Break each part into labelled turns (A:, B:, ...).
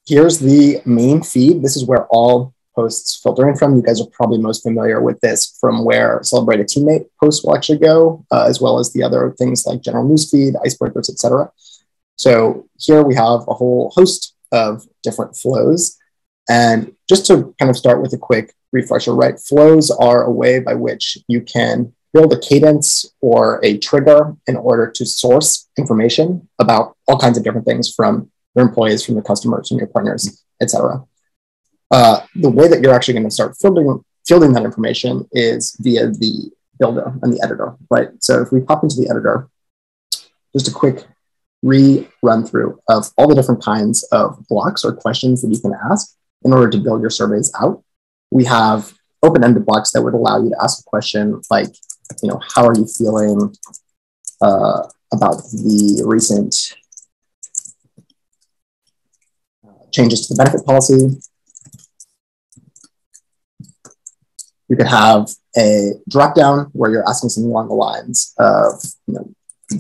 A: here's the main feed. This is where all posts filter in from. You guys are probably most familiar with this from where Celebrate a Teammate posts will actually go, as well as the other things like general newsfeed, icebreakers, etc. So here we have a whole host of different flows. And just to kind of start with a quick refresher, right? Flows are a way by which you can build a cadence or a trigger in order to source information about all kinds of different things from your employees, from your customers, from your partners, etc. The way that you're actually going to start fielding that information is via the builder and the editor, right? So if we pop into the editor, just a quick run through of all the different kinds of blocks or questions that you can ask in order to build your surveys out. We have open-ended blocks that would allow you to ask a question like, how are you feeling about the recent changes to the benefit policy? You could have a drop-down where you're asking something along the lines of,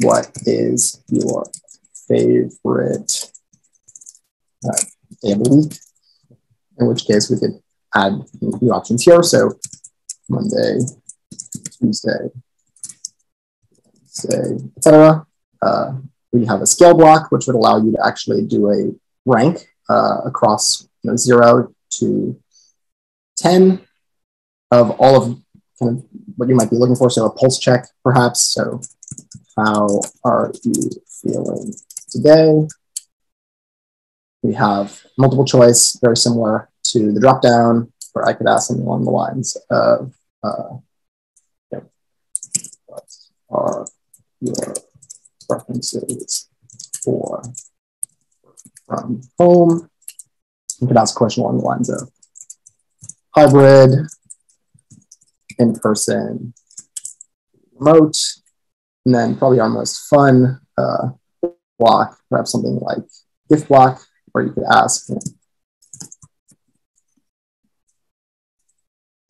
A: what is your favorite day of the week? In which case we could add new options here. So Monday, Tuesday, Wednesday, etc. We have a scale block, which would allow you to actually do a rank across 0 to 10 of all of kind of what you might be looking for. So a pulse check, perhaps. So how are you feeling today? We have multiple choice, very similar to the dropdown, where I could ask something along the lines of, what are your preferences for from home? You could ask a question along the lines of hybrid, in-person, remote, and then probably our most fun block, perhaps something like gift block, where you could ask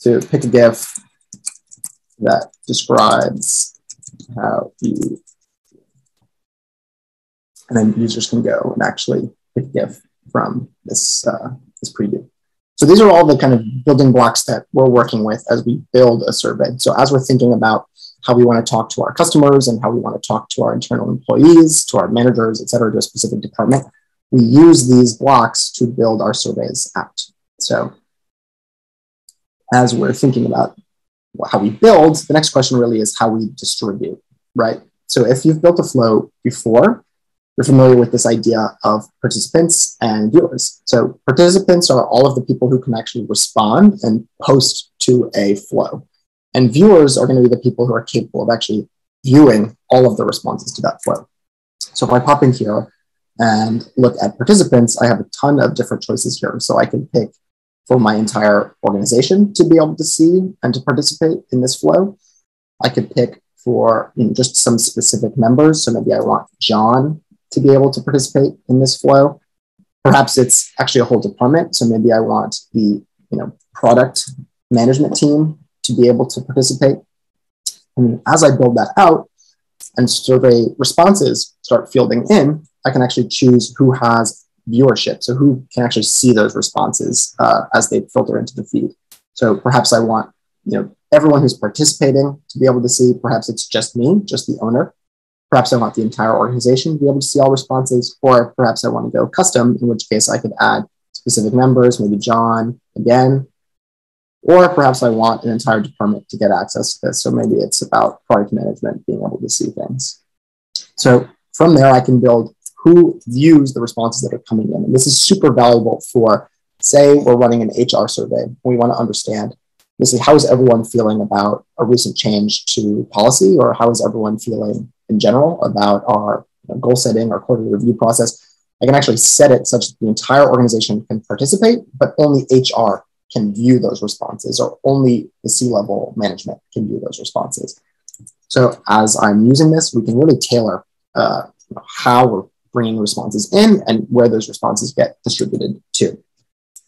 A: to pick a GIF that describes how you, and then users can go and actually pick a GIF from this preview. So these are all the kind of building blocks that we're working with as we build a survey. So as we're thinking about how we want to talk to our customers and how we want to talk to our internal employees, to our managers, et cetera, to a specific department, we use these blocks to build our surveys out. So as we're thinking about how we build, the next question really is how we distribute, right? So if you've built a flow before, you're familiar with this idea of participants and viewers. So participants are all of the people who can actually respond and post to a flow. And viewers are going to be the people who are capable of actually viewing all of the responses to that flow. So if I pop in here and look at participants, I have a ton of different choices here. So I can pick for my entire organization to be able to see and to participate in this flow. I could pick for just some specific members. So maybe I want John to be able to participate in this flow. Perhaps it's actually a whole department. So maybe I want the product management team to be able to participate. And as I build that out and survey responses start fielding in, I can actually choose who has viewership. So who can actually see those responses as they filter into the feed. So perhaps I want everyone who's participating to be able to see. Perhaps it's just me, just the owner. Perhaps I want the entire organization to be able to see all responses, or perhaps I want to go custom, in which case I could add specific members, maybe John again, or perhaps I want an entire department to get access to this. So maybe it's about product management being able to see things. So from there, I can build who views the responses that are coming in. And this is super valuable for, say, we're running an HR survey. We want to understand, basically, how is everyone feeling about a recent change to policy, or how is everyone feeling in general about our goal setting or quarterly review process. I can actually set it such that the entire organization can participate, but only HR can view those responses, or only the C-level management can view those responses. So as I'm using this, we can really tailor how we're bringing responses in and where those responses get distributed to.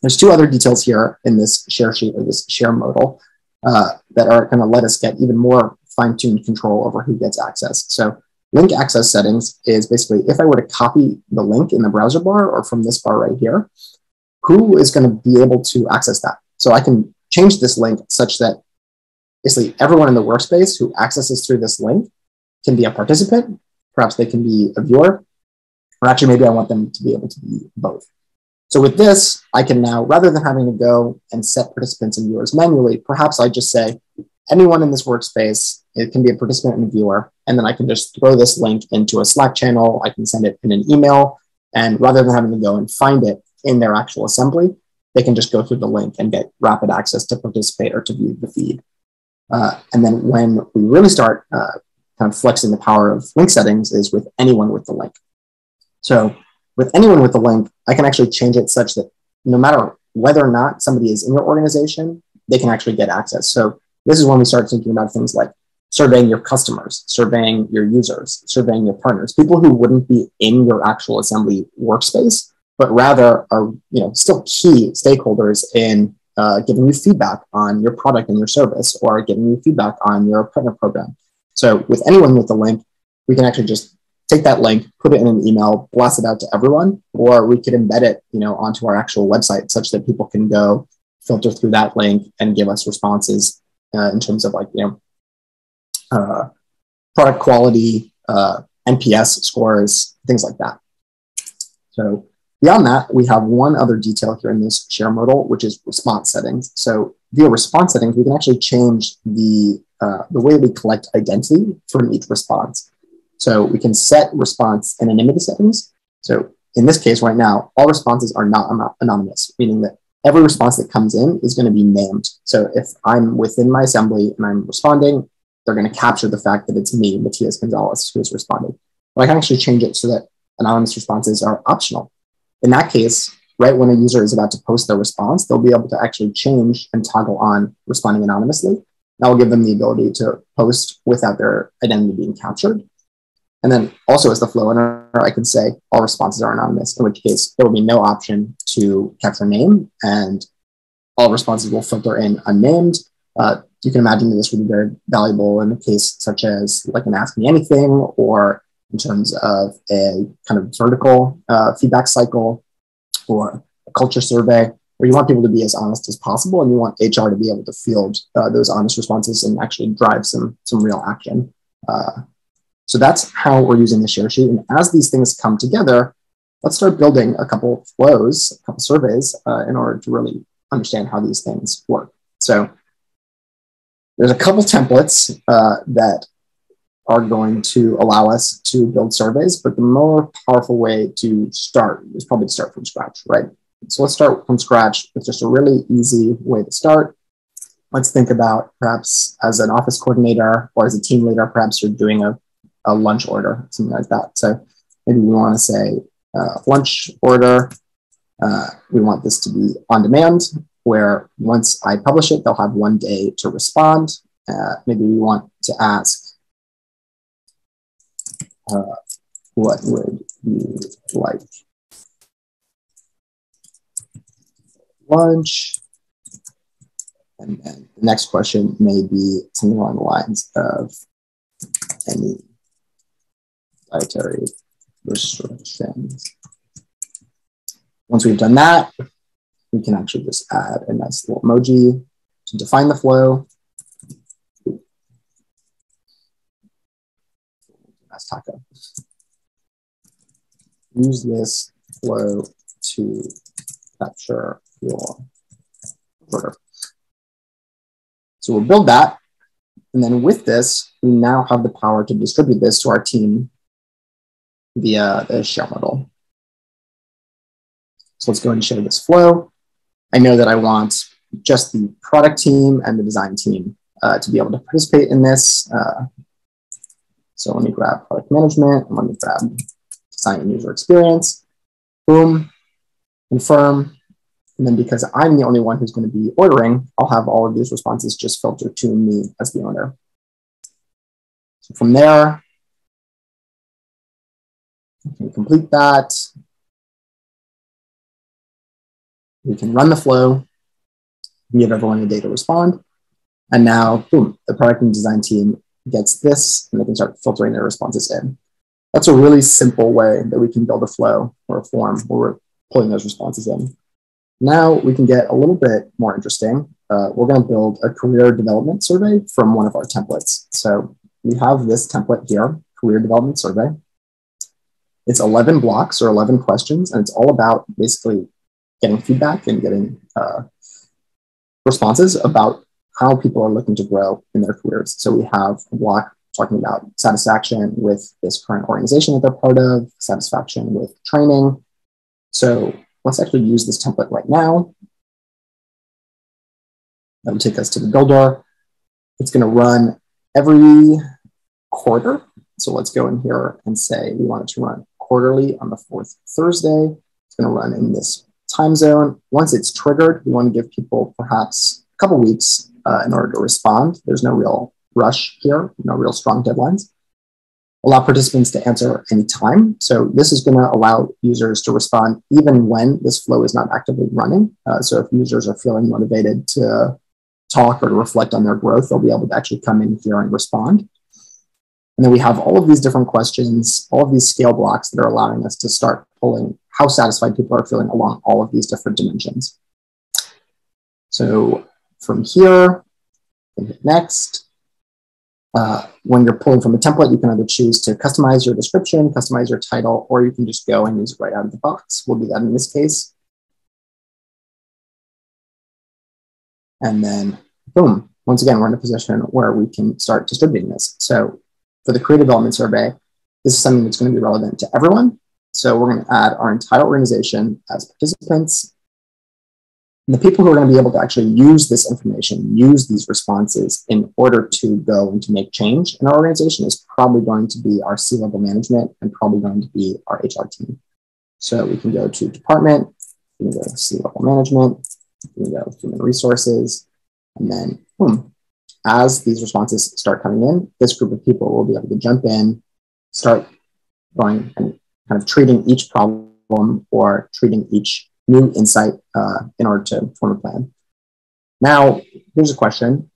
A: There's two other details here in this share sheet, or this share modal, that are going to let us get even more fine-tuned control over who gets access. So link access settings is basically if I were to copy the link in the browser bar or from this bar right here, who is going to be able to access that? So I can change this link such that basically everyone in the workspace who accesses through this link can be a participant. Perhaps they can be a viewer, or actually maybe I want them to be able to be both. So with this, I can now, rather than having to go and set participants and viewers manually, perhaps I just say, anyone in this workspace, it can be a participant and a viewer, and then I can just throw this link into a Slack channel, I can send it in an email, and rather than having to go and find it in their actual assembly, they can just go through the link and get rapid access to participate or to view the feed. And then when we really start kind of flexing the power of link settings is with anyone with the link. So with anyone with the link, I can actually change it such that no matter whether or not somebody is in your organization, they can actually get access. So this is when we start thinking about things like surveying your customers, surveying your users, surveying your partners, people who wouldn't be in your actual assembly workspace, but rather are still key stakeholders in giving you feedback on your product and your service, or giving you feedback on your partner program. So with anyone with the link, we can actually just take that link, put it in an email, blast it out to everyone, or we could embed it, onto our actual website such that people can go filter through that link and give us responses in terms of product quality, NPS scores, things like that. So beyond that, we have one other detail here in this share modal, which is response settings. So via response settings, we can actually change the way we collect identity from each response. So we can set response anonymity settings. So in this case right now, all responses are not anonymous, meaning that every response that comes in is going to be named. So if I'm within my assembly and I'm responding, they're going to capture the fact that it's me, Matias Gonzalez, who is responding. But I can actually change it so that anonymous responses are optional. In that case, right when a user is about to post their response, they'll be able to actually change and toggle on responding anonymously. That will give them the ability to post without their identity being captured. And then also as the flow owner, I can say all responses are anonymous, in which case there will be no option to capture name, and all responses will filter in unnamed. You can imagine that this would be very valuable in a case such as like an Ask Me Anything, or in terms of a kind of vertical feedback cycle, or a culture survey, where you want people to be as honest as possible, and you want HR to be able to field those honest responses and actually drive some real action. So that's how we're using the share sheet. And as these things come together, let's start building a couple flows, a couple surveys in order to really understand how these things work. So there's a couple templates that are going to allow us to build surveys, but the more powerful way to start is probably to start from scratch, right? So let's start from scratch with just a really easy way to start. Let's think about perhaps as an office coordinator or as a team leader, perhaps you're doing a lunch order, something like that. So maybe we want to say lunch order. We want this to be on demand, where once I publish it, they'll have 1 day to respond. Maybe we want to ask, what would you like lunch? And then the next question may be something along the lines of any dietary restrictions. Once we've done that, we can actually just add a nice little emoji to define the flow. Nice taco. Use this flow to capture your order. So we'll build that. And then with this, we now have the power to distribute this to our team via the share modal. So let's go and share this flow. I know that I want just the product team and the design team to be able to participate in this. So let me grab product management and let me grab design and user experience. Boom, confirm. And then because I'm the only one who's going to be ordering, I'll have all of these responses just filtered to me as the owner. So from there, we can complete that. We can run the flow, give everyone a day to respond. And now, boom, the product and design team gets this, and they can start filtering their responses in. That's a really simple way that we can build a flow or a form where we're pulling those responses in. Now we can get a little bit more interesting. We're going to build a career development survey from one of our templates. So we have this template here, career development survey. It's 11 blocks or 11 questions, and it's all about basically getting feedback and getting responses about how people are looking to grow in their careers. So we have a block talking about satisfaction with this current organization that they're part of, satisfaction with training. So let's actually use this template right now. That'll take us to the builder. It's going to run every quarter. So let's go in here and say we want it to run quarterly on the 4th Thursday. It's going to run in this time zone. Once it's triggered, we want to give people perhaps a couple weeks in order to respond. There's no real rush here, no real strong deadlines. Allow participants to answer anytime. So this is going to allow users to respond even when this flow is not actively running. So if users are feeling motivated to talk or to reflect on their growth, they'll be able to actually come in here and respond. And then we have all of these different questions, all of these scale blocks that are allowing us to start pulling how satisfied people are feeling along all of these different dimensions. So from here, hit next. When you're pulling from a template, you can either choose to customize your description, customize your title, or you can just go and use it right out of the box. We'll do that in this case. And then, boom, once again, we're in a position where we can start distributing this. So for the career development survey, this is something that's going to be relevant to everyone. So we're going to add our entire organization as participants. And the people who are going to be able to actually use this information, use these responses in order to go and to make change in our organization is probably going to be our C-level management and probably going to be our HR team. So we can go to department, we can go to C-level management, we can go to human resources, and then boom. As these responses start coming in, this group of people will be able to jump in, start going and kind of treating each problem or treating each new insight in order to form a plan. Now, here's a question.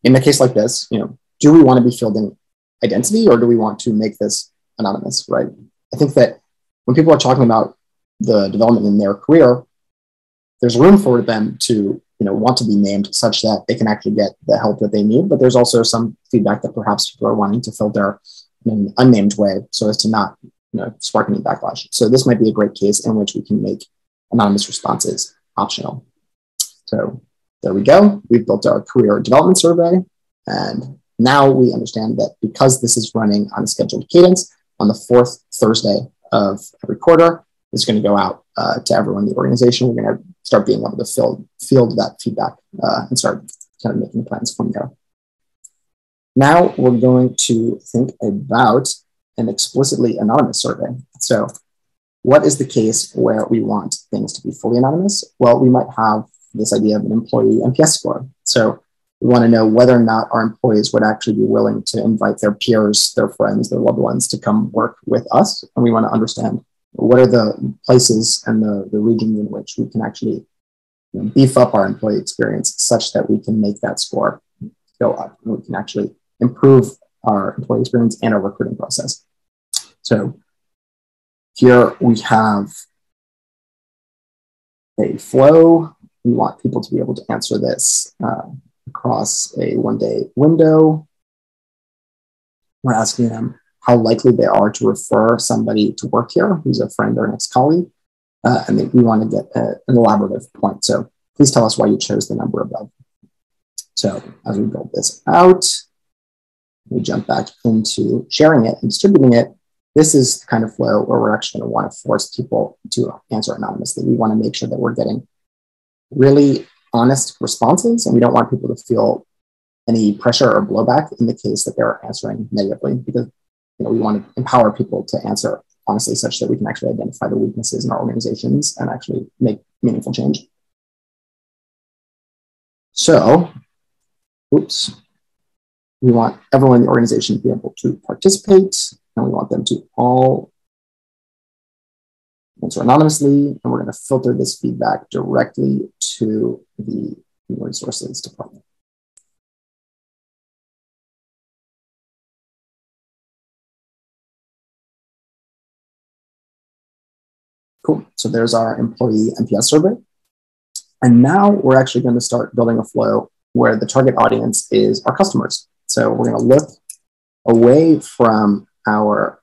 A: In a case like this, do we want to be fielding identity or do we want to make this anonymous, right? I think that when people are talking about the development in their career, there's room for them to want to be named such that they can actually get the help that they need. But there's also some feedback that perhaps people are wanting to filter in an unnamed way so as to not spark any backlash. So this might be a great case in which we can make anonymous responses optional. So there we go. We've built our career development survey. And now we understand that because this is running on a scheduled cadence on the 4th Thursday of every quarter, it's going to go out to everyone in the organization. We're going to start being able to field that feedback and start kind of making plans from there. Now we're going to think about an explicitly anonymous survey. So what is the case where we want things to be fully anonymous? Well, we might have this idea of an employee NPS score. So we want to know whether or not our employees would actually be willing to invite their peers, their friends, their loved ones to come work with us. And we want to understand what are the places and the regions in which we can actually beef up our employee experience such that we can make that score go up and we can actually improve our employee experience and our recruiting process. So here we have a flow. We want people to be able to answer this across a one-day window. We're asking them how likely they are to refer somebody to work here who's a friend or an ex-colleague. And then we want to get an elaborative point. So please tell us why you chose the number above. So as we build this out, we jump back into sharing it and distributing it. This is the kind of flow where we're actually going to want to force people to answer anonymously. We want to make sure that we're getting really honest responses, and we don't want people to feel any pressure or blowback in the case that they're answering negatively, because we want to empower people to answer honestly such that we can actually identify the weaknesses in our organizations and actually make meaningful change. So, we want everyone in the organization to be able to participate, and we want them to all answer anonymously, and we're going to filter this feedback directly to the human resources department. Cool. So there's our employee NPS survey. And now we're actually going to start building a flow where the target audience is our customers. So we're going to look away from our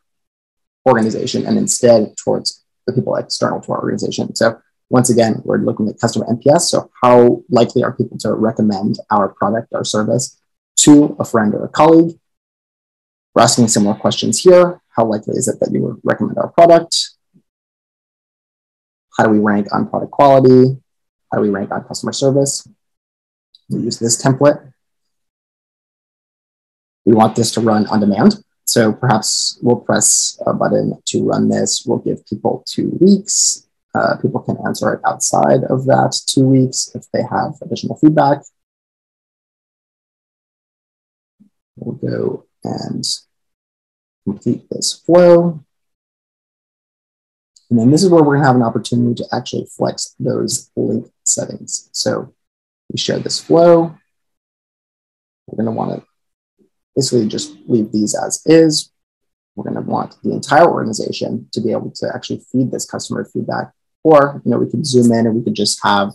A: organization and instead towards the people external to our organization. So once again, we're looking at customer NPS. So how likely are people to recommend our product or service to a friend or a colleague? We're asking similar questions here. How likely is it that you would recommend our product? How do we rank on product quality? How do we rank on customer service? We use this template. We want this to run on demand. So perhaps we'll press a button to run this. We'll give people 2 weeks. People can answer it outside of that 2 weeks if they have additional feedback. We'll go and complete this flow. And then this is where we're going to have an opportunity to actually flex those link settings. So we share this flow. We're going to want to basically just leave these as is. We're going to want the entire organization to be able to actually feed this customer feedback. Or, we could zoom in and we could just have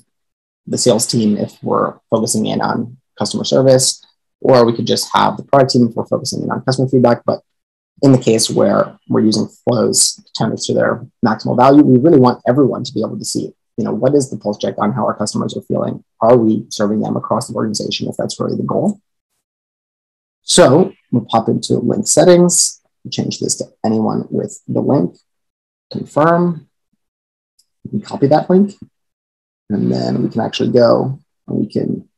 A: the sales team if we're focusing in on customer service, or we could just have the product team if we're focusing in on customer feedback. But in the case where we're using flows to their maximal value, we really want everyone to be able to see, what is the pulse check on how our customers are feeling? Are we serving them across the organization if that's really the goal? So we'll pop into link settings, change this to anyone with the link, confirm. We can copy that link, and then we can actually go and we can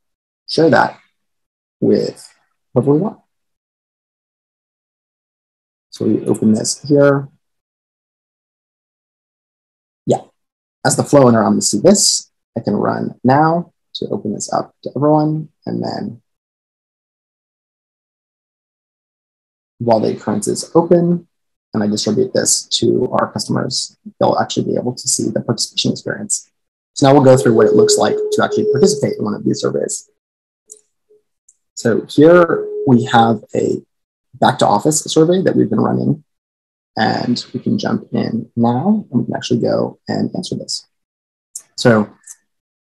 A: share that with whoever we want. So we open this here. Yeah, as the flow owner, I'm going to see this. I can run now to open this up to everyone, and then while the occurrence is open, and I distribute this to our customers, they'll actually be able to see the participation experience. So now we'll go through what it looks like to actually participate in one of these surveys. So here we have a back to office survey that we've been running, and we can jump in now and we can actually go and answer this. So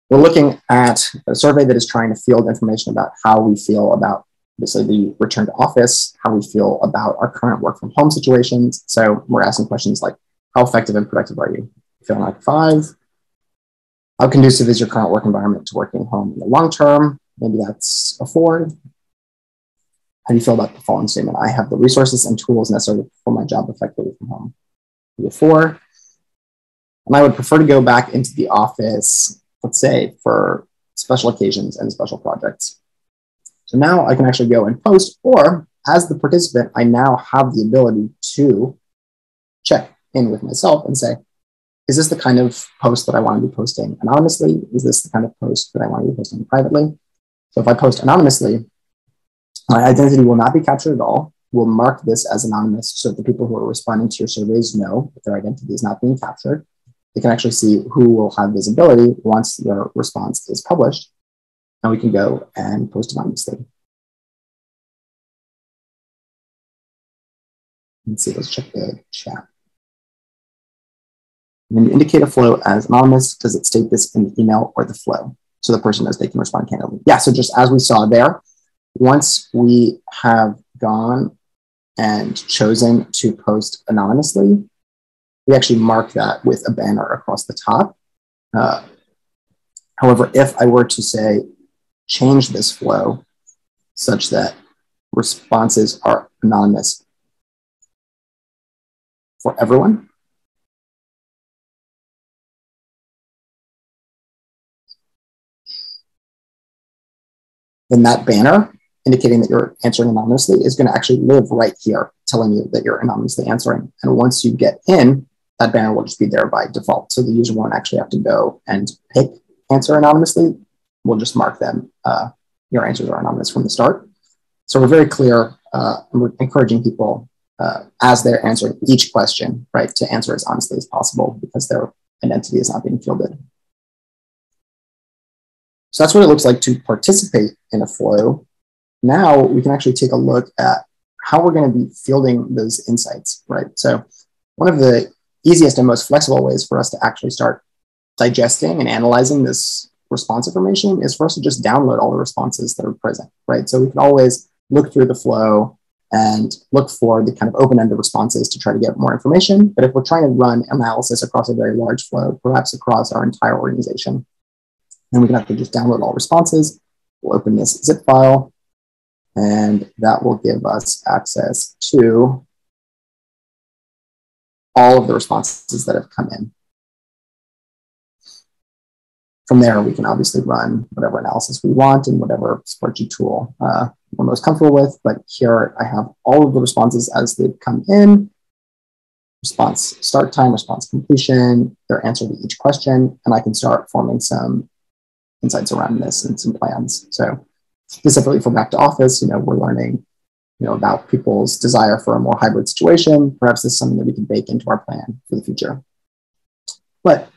A: we're looking at a survey that is trying to field information about how we feel about the return to office, how we feel about our current work from home situations. So we're asking questions like, how effective and productive are you? Feeling like 5? How conducive is your current work environment to working home in the long term? Maybe that's a 4. How do you feel about the following statement? I have the resources and tools necessary to perform my job effectively from home. Maybe a 4. And I would prefer to go back into the office, let's say, for special occasions and special projects. So now I can actually go and post, or as the participant, I now have the ability to check in with myself and say, is this the kind of post that I want to be posting anonymously? Is this the kind of post that I want to be posting privately? So if I post anonymously, my identity will not be captured at all. We'll mark this as anonymous so that the people who are responding to your surveys know that their identity is not being captured. They can actually see who will have visibility once their response is published. And we can go and post anonymously. Let's see, let's check the chat. When you indicate a flow as anonymous, does it state this in the email or the flow? So the person knows they can respond candidly. Yeah, so just as we saw there, once we have gone and chosen to post anonymously, we actually mark that with a banner across the top. However, if I were to say, change this flow such that responses are anonymous for everyone, then that banner indicating that you're answering anonymously is going to actually live right here, telling you that you're anonymously answering. And once you get in, that banner will just be there by default. So the user won't actually have to go and pick answer anonymously. We'll just mark them. Your answers are anonymous from the start. So we're very clear. And we're encouraging people as they're answering each question, right, to answer as honestly as possible because their identity is not being fielded. So that's what it looks like to participate in a flow. Now we can actually take a look at how we're going to be fielding those insights, right? So one of the easiest and most flexible ways for us to actually start digesting and analyzing this response information is for us to just download all the responses that are present, right? So we can always look through the flow and look for the kind of open-ended responses to try to get more information. But if we're trying to run analysis across a very large flow, perhaps across our entire organization, then we can have to just download all responses. We'll open this zip file, and that will give us access to all of the responses that have come in. From there, we can obviously run whatever analysis we want and whatever spreadsheet tool we're most comfortable with. But here I have all of the responses as they've come in: response start time, response completion, their answer to each question, and I can start forming some insights around this and some plans. So specifically for back to office, we're learning about people's desire for a more hybrid situation. Perhaps this is something that we can bake into our plan for the future. But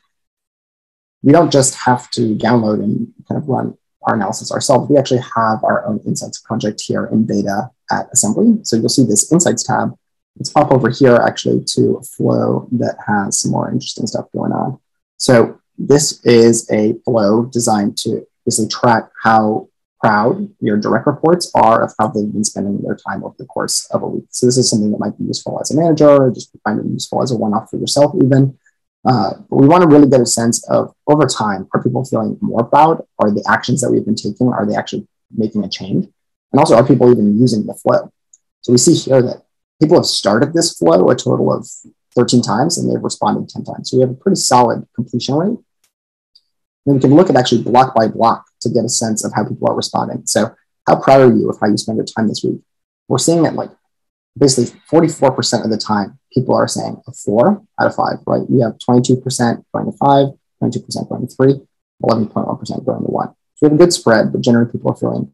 A: we don't just have to download and kind of run our analysis ourselves. We actually have our own insights project here in beta at Assembly. So you'll see this insights tab. Let's pop over here actually to a flow that has some more interesting stuff going on. So this is a flow designed to basically track how proud your direct reports are of how they've been spending their time over the course of a week. So this is something that might be useful as a manager, or just find it useful as a one-off for yourself even. But we want to really get a sense of, over time, are people feeling more proud? Are the actions that we've been taking, are they actually making a change? And also, are people even using the flow? So we see here that people have started this flow a total of 13 times, and they've responded 10 times. So we have a pretty solid completion rate. Then we can look at actually block by block to get a sense of how people are responding. So how proud are you of how you spend your time this week? We're seeing it like basically 44% of the time, people are saying a 4 out of 5, right? We have 22% going to 5, 22% going to 3, 11.1% going to 1. So we have a good spread, but generally people are feeling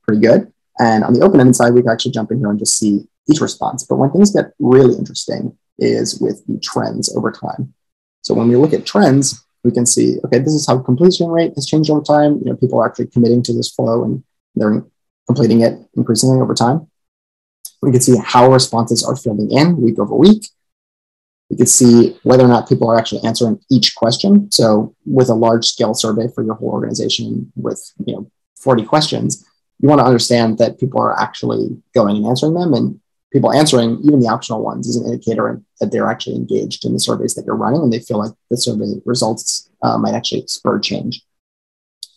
A: pretty good. And on the open-ended side, we can actually jump in here and just see each response. But when things get really interesting is with the trends over time. So when we look at trends, we can see, okay, this is how completion rate has changed over time. People are actually committing to this flow and they're completing it increasingly over time. We can see how responses are filling in week over week. We can see whether or not people are actually answering each question. So with a large scale survey for your whole organization with 40 questions, you want to understand that people are actually going and answering them, and people answering even the optional ones is an indicator that they're actually engaged in the surveys that you're running, and they feel like the survey results might actually spur change.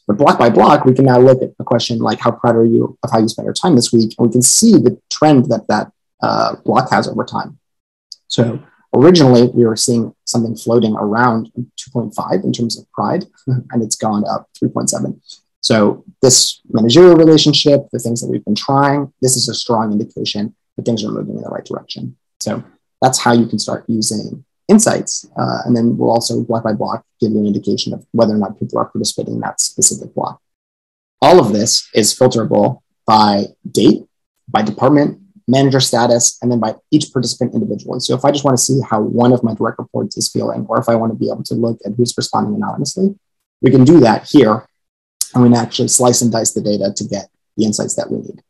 A: But block by block, we can now look at a question like, how proud are you of how you spent your time this week? And we can see the trend that block has over time. So originally, we were seeing something floating around 2.5 in terms of pride, and it's gone up 3.7. So this managerial relationship, the things that we've been trying, this is a strong indication that things are moving in the right direction. So that's how you can start using insights. And then we'll also block by block give you an indication of whether or not people are participating in that specific block. All of this is filterable by date, by department, manager status, and then by each participant individually. So if I just want to see how one of my direct reports is feeling, or if I want to be able to look at who's responding anonymously, we can do that here. And we can actually slice and dice the data to get the insights that we need.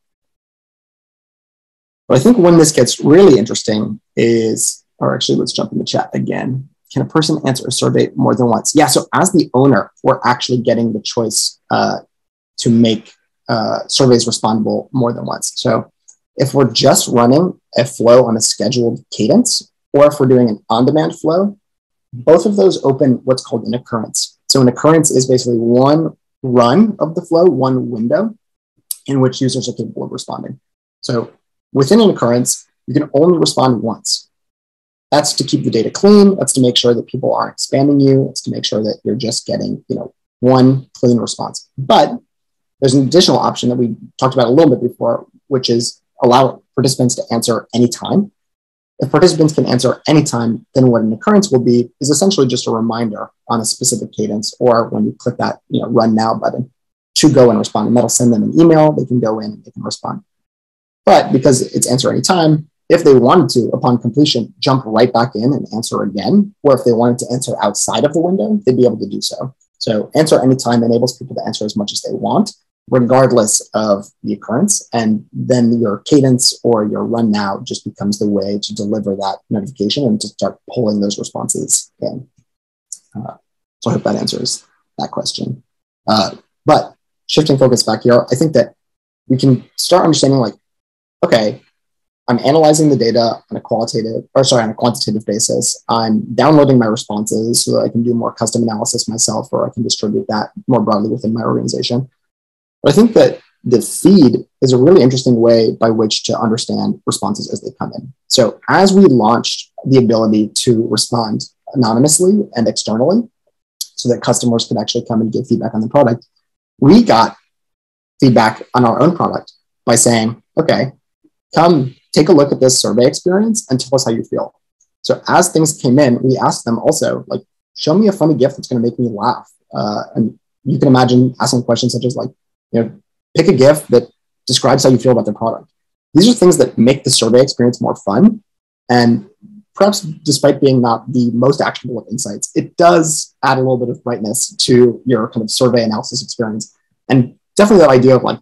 A: But I think when this gets really interesting is, or actually let's jump in the chat again. Can a person answer a survey more than once? Yeah, so as the owner, we're actually getting the choice to make surveys respondable more than once. So if we're just running a flow on a scheduled cadence, or if we're doing an on-demand flow, both of those open what's called an occurrence. So an occurrence is basically one run of the flow, one window in which users are capable of responding. So within an occurrence, you can only respond once. That's to keep the data clean. That's to make sure that people aren't spamming you. It's to make sure that you're just getting, one clean response. But there's an additional option that we talked about a little bit before, which is allow participants to answer anytime. If participants can answer anytime, then what an occurrence will be is essentially just a reminder on a specific cadence, or when you click that run now button to go and respond. And that'll send them an email. They can go in and they can respond. But because it's answer anytime, if they wanted to, upon completion, jump right back in and answer again, or if they wanted to answer outside of the window, they'd be able to do so. So answer anytime enables people to answer as much as they want, regardless of the occurrence. And then your cadence or your run now just becomes the way to deliver that notification and to start pulling those responses in. So I hope that answers that question. But shifting focus back here, I think that we can start understanding like, okay, I'm analyzing the data on a quantitative basis. I'm downloading my responses so that I can do more custom analysis myself, or I can distribute that more broadly within my organization. But I think that the feed is a really interesting way by which to understand responses as they come in. So as we launched the ability to respond anonymously and externally so that customers could actually come and give feedback on the product, we got feedback on our own product by saying, okay, come take a look at this survey experience and tell us how you feel. So as things came in, we asked them also, like, show me a funny GIF that's going to make me laugh. And you can imagine asking questions such as like, pick a GIF that describes how you feel about the product. These are things that make the survey experience more fun. And perhaps despite being not the most actionable of insights, it does add a little bit of brightness to your kind of survey analysis experience. And definitely that idea of like,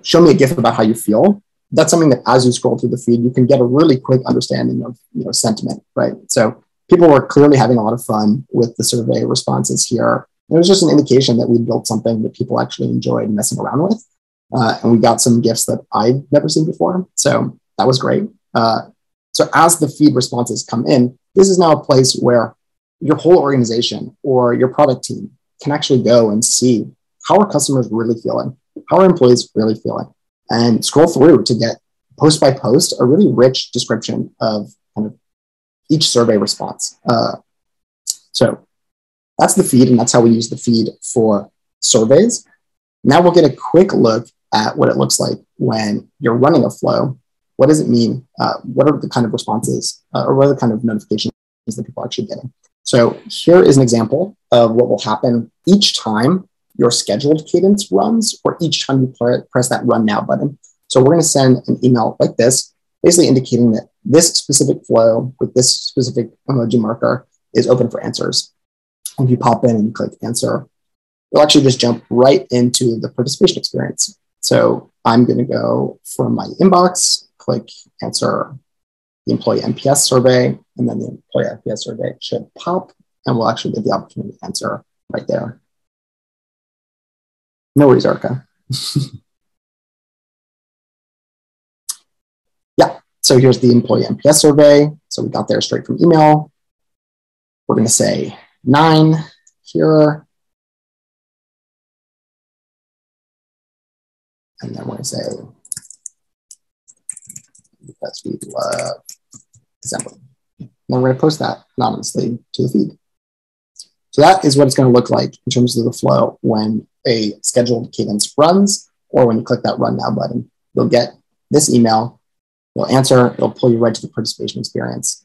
A: show me a GIF about how you feel. That's something that as you scroll through the feed, you can get a really quick understanding of sentiment, right? So people were clearly having a lot of fun with the survey responses here. It was just an indication that we built something that people actually enjoyed messing around with. And we got some GIFs that I'd never seen before. So that was great. So as the feed responses come in, this is now a place where your whole organization or your product team can actually go and see how are customers really feeling? How are employees really feeling? And scroll through to get post by post a really rich description of kind of each survey response. So that's the feed, and that's how we use the feed for surveys. Now we'll get a quick look at what it looks like when you're running a flow. What does it mean? What are the kind of responses or what are the kind of notifications that people are actually getting? So here is an example of what will happen each time your scheduled cadence runs or each time you press that run now button. So we're going to send an email like this, basically indicating that this specific flow with this specific emoji marker is open for answers. If you pop in and you click answer, you'll actually just jump right into the participation experience. So I'm going to go from my inbox, click answer the employee NPS survey, and then the employee NPS survey should pop, and we'll actually get the opportunity to answer right there. No worries, Arca. Yeah, so here's the employee NPS survey. So we got there straight from email. We're going to say 9 here. And then we're going to say, because we love assembly. And then we're going to post that anonymously to the feed. So that is what it's going to look like in terms of the flow when a scheduled cadence runs, or when you click that run now button. You'll get this email, you'll answer, it'll pull you right to the participation experience.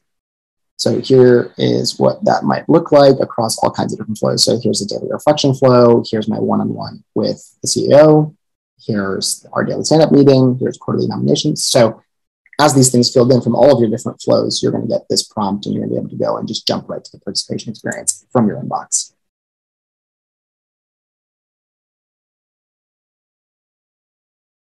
A: So here is what that might look like across all kinds of different flows. So here's the daily reflection flow. Here's my one-on-one with the CEO. Here's our daily stand-up meeting. Here's quarterly nominations. So as these things filled in from all of your different flows, you're going to get this prompt and you're going to be able to go and just jump right to the participation experience from your inbox.